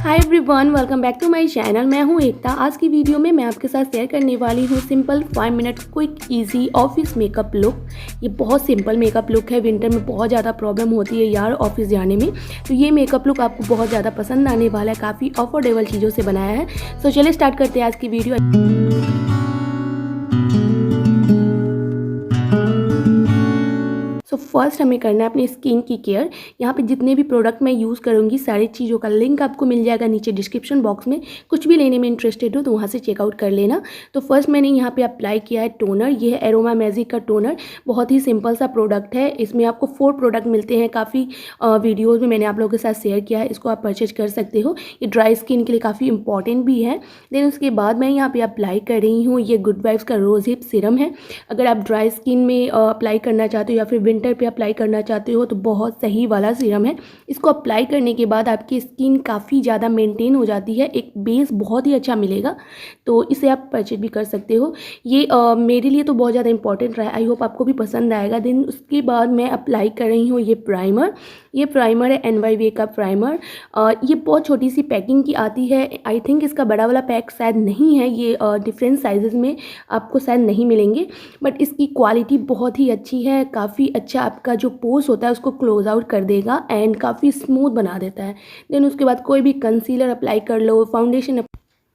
Hi everyone, welcome back to my channel. मैं हूं एकता। आज की वीडियो में मैं आपके साथ शेयर करने वाली हूं simple 5 minute quick easy office makeup look. ये बहुत सिंपल मेकअप लुक है। विंटर में बहुत ज़्यादा प्रॉब्लम होती है यार ऑफिस जाने में, तो ये मेकअप लुक आपको बहुत ज़्यादा पसंद आने वाला है। काफ़ी अफोर्डेबल चीज़ों से बनाया है। तो चलिए स्टार्ट करते हैं आज की वीडियो। फर्स्ट हमें करना है अपनी स्किन की केयर। यहाँ पे जितने भी प्रोडक्ट मैं यूज़ करूँगी सारी चीज़ों का लिंक आपको मिल जाएगा नीचे डिस्क्रिप्शन बॉक्स में। कुछ भी लेने में इंटरेस्टेड हो तो वहाँ से चेकआउट कर लेना। तो फर्स्ट मैंने यहाँ पे अप्लाई किया है टोनर। ये है एरोमा मैजिक का टोनर। बहुत ही सिंपल सा प्रोडक्ट है। इसमें आपको 4 प्रोडक्ट मिलते हैं। काफ़ी वीडियोज़ में मैंने आप लोगों के साथ शेयर किया है। इसको आप परचेज कर सकते हो। ये ड्राई स्किन के लिए काफ़ी इंपॉर्टेंट भी है। देन उसके बाद मैं यहाँ पर अप्लाई कर रही हूँ, ये गुड वाइब्स का रोज़ हिप सीरम है। अगर आप ड्राई स्किन में अप्लाई करना चाहते हो या फिर विंटर पे अप्लाई करना चाहते हो तो बहुत सही वाला सीरम है। इसको अप्लाई करने के बाद आपकी स्किन काफ़ी ज़्यादा मेंटेन हो जाती है। एक बेस बहुत ही अच्छा मिलेगा, तो इसे आप परचेज भी कर सकते हो। ये मेरे लिए तो बहुत ज़्यादा इंपॉर्टेंट रहा है। आई होप आपको भी पसंद आएगा। देन उसके बाद मैं अप्लाई कर रही हूँ ये प्राइमर। ये प्राइमर है NYV का प्राइमर। ये बहुत छोटी सी पैकिंग की आती है। आई थिंक इसका बड़ा वाला पैक शायद नहीं है। ये डिफरेंट साइजेज़ में आपको शायद नहीं मिलेंगे, बट इसकी क्वालिटी बहुत ही अच्छी है। काफ़ी अच्छा आपका जो पोर्स होता है उसको क्लोज आउट कर देगा एंड काफ़ी स्मूथ बना देता है। देन उसके बाद कोई भी कंसीलर अप्लाई कर लो, फाउंडेशन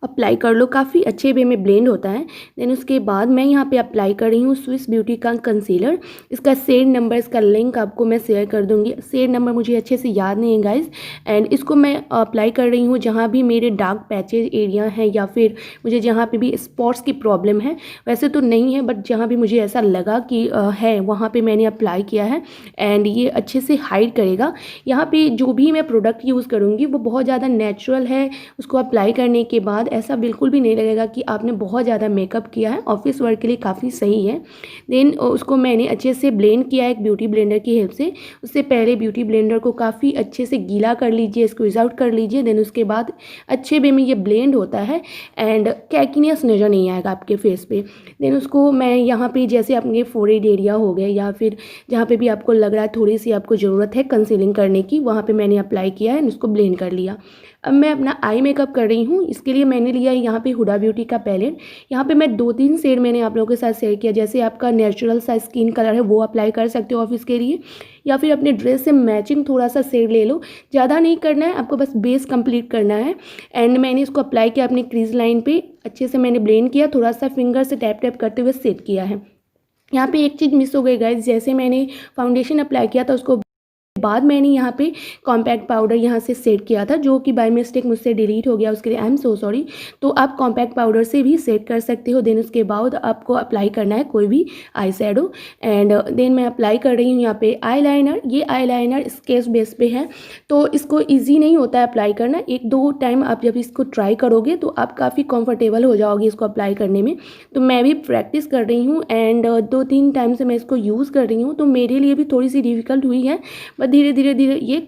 अप्लाई कर लो, काफ़ी अच्छे वे में ब्लेंड होता है। देन उसके बाद मैं यहाँ पे अप्लाई कर रही हूँ स्विस ब्यूटी का कंसीलर। इसका शेड नंबर, इसका लिंक आपको मैं शेयर कर दूँगी। शेड नंबर मुझे अच्छे से याद नहीं है गाइज। एंड इसको मैं अप्लाई कर रही हूँ जहाँ भी मेरे डार्क पैचेज एरिया हैं या फिर मुझे जहाँ पे भी स्पॉट्स की प्रॉब्लम है। वैसे तो नहीं है, बट जहाँ भी मुझे ऐसा लगा कि है वहाँ पर मैंने अप्लाई किया है एंड ये अच्छे से हाइड करेगा। यहाँ पर जो भी मैं प्रोडक्ट यूज़ करूँगी वो बहुत ज़्यादा नेचुरल है। उसको अप्लाई करने के बाद ऐसा बिल्कुल भी नहीं लगेगा कि आपने बहुत ज़्यादा मेकअप किया है। ऑफिस वर्क के लिए काफ़ी सही है। देन उसको मैंने अच्छे से ब्लेंड किया है एक ब्यूटी ब्लेंडर की हेल्प से। उससे पहले ब्यूटी ब्लेंडर को काफ़ी अच्छे से गीला कर लीजिए, स्क्वीज आउट कर लीजिए। देन उसके बाद अच्छे वे में ये ब्लेंड होता है एंड कैकीनेस नज़र नहीं आएगा आपके फेस पे। देन उसको मैं यहाँ पे जैसे अपने फोरहेड एरिया हो गए या फिर जहाँ पे भी आपको लग रहा है थोड़ी सी आपको ज़रूरत है कंसीलिंग करने की, वहाँ पे मैंने अप्लाई किया है, उसको ब्लेंड कर लिया। अब मैं अपना आई मेकअप कर रही हूँ। इसके लिए मैंने लिया है यहाँ पे हुडा ब्यूटी का पैलेट। यहाँ पे मैं 2-3 शेड मैंने आप लोगों के साथ शेयर किया। जैसे आपका नेचुरल सा स्किन कलर है वो अप्लाई कर सकते हो ऑफिस के लिए, या फिर अपने ड्रेस से मैचिंग थोड़ा सा शेड ले लो। ज़्यादा नहीं करना है आपको, बस बेस कंप्लीट करना है। एंड मैंने इसको अप्लाई किया अपनी क्रीज लाइन पे। अच्छे से मैंने ब्लेंड किया, थोड़ा सा फिंगर से टैप टैप करते हुए सेट किया है। यहाँ पे एक चीज़ मिस हो गई गाइज, जैसे मैंने फाउंडेशन अप्लाई किया था उसको बाद मैंने यहाँ पे कॉम्पैक्ट पाउडर यहाँ से सेट किया था, जो कि बाय मिस्टेक मुझसे डिलीट हो गया। उसके लिए आई एम सो सॉरी। तो आप कॉम्पैक्ट पाउडर से भी सेट कर सकते हो। देन उसके बाद आपको अप्लाई करना है कोई भी आई शैडो। एंड देन मैं अप्लाई कर रही हूँ यहाँ पे आई लाइनर। ये आई लाइनर स्केच बेस पे है, तो इसको ईजी नहीं होता है अप्लाई करना। 1-2 टाइम आप जब इसको ट्राई करोगे तो आप काफ़ी कंफर्टेबल हो जाओगे इसको अप्लाई करने में। तो मैं भी प्रैक्टिस कर रही हूँ एंड 2-3 टाइम से मैं इसको यूज़ कर रही हूँ, तो मेरे लिए भी थोड़ी सी डिफ़िकल्ट हुई है, बट धीरे धीरे ये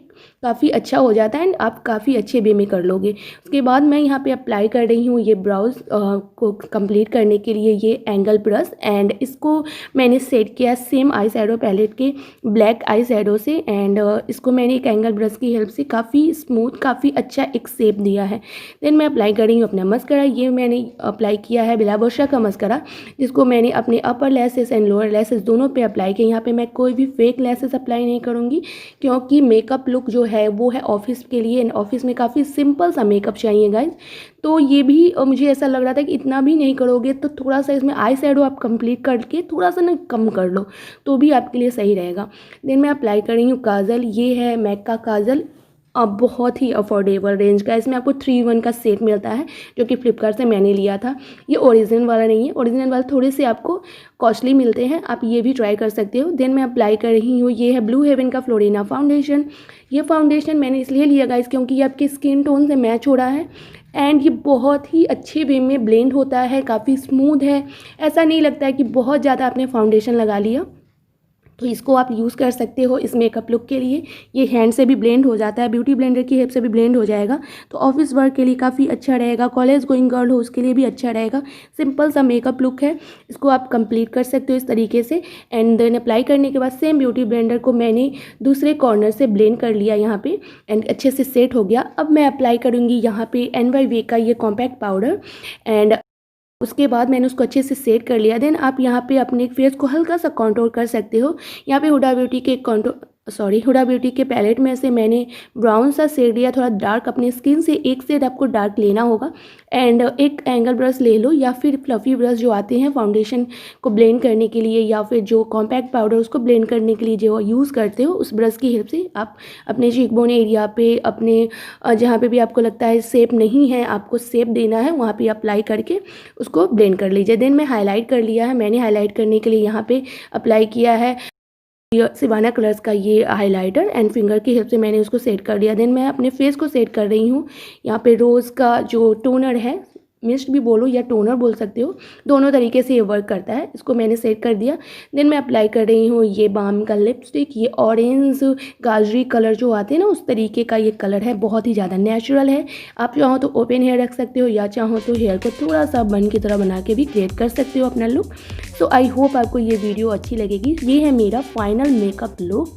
काफ़ी अच्छा हो जाता है एंड आप काफ़ी अच्छे वे में कर लोगे। उसके बाद मैं यहाँ पे अप्लाई कर रही हूँ ये ब्राउज को कंप्लीट करने के लिए ये एंगल ब्रश। एंड इसको मैंने सेट किया सेम आई शैडो पैलेट के ब्लैक आई शैडो से। एंड इसको मैंने एक एंगल ब्रश की हेल्प से काफ़ी स्मूथ, काफ़ी अच्छा एक शेप दिया है। देन मैं अप्लाई कर रही हूँ अपना मस्करा। ये मैंने अप्लाई किया है बिलाबोशा का मस्करा, जिसको मैंने अपने अपर लैसेस एंड लोअर लैसेस दोनों पे अप्लाई किया। यहाँ पे मैं कोई भी फेक लैसेस अप्लाई नहीं करूँगी, क्योंकि मेकअप लुक जो है वो है ऑफिस के लिए एंड ऑफिस में काफ़ी सिंपल सा मेकअप चाहिए गाइज। तो ये भी मुझे ऐसा लग रहा था कि इतना भी नहीं करोगे तो थोड़ा सा इसमें आई शैडो आप कंप्लीट करके थोड़ा सा ना कम कर लो तो भी आपके लिए सही रहेगा। देन मैं अप्लाई कर रही हूँ काजल। ये है मैक का काजल। अब बहुत ही अफोर्डेबल रेंज का, इसमें आपको 3-in-1 का सेट मिलता है, जो कि फ्लिपकार्ट से मैंने लिया था। ये ओरिजिनल वाला नहीं है, ओरिजिनल वाला थोड़े से आपको कॉस्टली मिलते हैं, आप ये भी ट्राई कर सकते हो। देन मैं अप्लाई कर रही हूँ, ये है ब्लू हेवन का फ्लोरिना फाउंडेशन। ये फाउंडेशन मैंने इसलिए लिया गाइस क्योंकि ये आपके स्किन टोन से मैच हो रहा है एंड ये बहुत ही अच्छे वे में ब्लेंड होता है, काफ़ी स्मूथ है। ऐसा नहीं लगता है कि बहुत ज़्यादा आपने फाउंडेशन लगा लिया। तो इसको आप यूज़ कर सकते हो इस मेकअप लुक के लिए। ये हैंड से भी ब्लेंड हो जाता है, ब्यूटी ब्लेंडर की हेल्प से भी ब्लेंड हो जाएगा। तो ऑफिस वर्क के लिए काफ़ी अच्छा रहेगा, कॉलेज गोइंग गर्ल हो उसके लिए भी अच्छा रहेगा। सिंपल सा मेकअप लुक है, इसको आप कंप्लीट कर सकते हो इस तरीके से। एंड देन अप्लाई करने के बाद सेम ब्यूटी ब्लेंडर को मैंने दूसरे कॉर्नर से ब्लेंड कर लिया यहाँ पे, एंड अच्छे से सेट हो गया। अब मैं अप्लाई करूँगी यहाँ पे NYV का ये कॉम्पैक्ट पाउडर, एंड उसके बाद मैंने उसको अच्छे से सेट कर लिया। देन आप यहाँ पे अपने फेस को हल्का सा कॉन्टोर कर सकते हो। यहाँ पे हुडा ब्यूटी के पैलेट में से मैंने ब्राउन सा शेड लिया, थोड़ा डार्क। अपने स्किन से एक शेड आपको डार्क लेना होगा, एंड एक एंगल ब्रश ले लो या फिर फ्लफ़ी ब्रश जो आते हैं फाउंडेशन को ब्लेंड करने के लिए, या फिर जो कॉम्पैक्ट पाउडर उसको ब्लेंड करने के लिए जो यूज़ करते हो, उस ब्रश की हेल्प से आप अपने चीकबोन एरिया पे, अपने जहाँ पे भी आपको लगता है शेप नहीं है, आपको शेप देना है, वहाँ पे अप्लाई करके उसको ब्लेंड कर लीजिए। देन मैं हाईलाइट कर लिया है। मैंने हाईलाइट करने के लिए यहाँ पे अप्लाई किया है सिवाना कलर्स का ये हाइलाइटर, एंड फिंगर की हेल्प से मैंने उसको सेट कर लिया। देन मैं अपने फेस को सेट कर रही हूँ। यहाँ पे रोज़ का जो टोनर है, मिस्ट भी बोलो या टोनर बोल सकते हो, दोनों तरीके से ये वर्क करता है। इसको मैंने सेट कर दिया। देन मैं अप्लाई कर रही हूँ ये बाम का लिपस्टिक। ये ऑरेंज गाजरी कलर जो आते हैं ना, उस तरीके का ये कलर है, बहुत ही ज़्यादा नेचुरल है। आप चाहो तो ओपन हेयर रख सकते हो, या चाहो तो हेयर को थोड़ा सा बन की तरह बना के भी क्रिएट कर सकते हो अपना लुक। सो आई होप आपको ये वीडियो अच्छी लगेगी। ये है मेरा फाइनल मेकअप लुक।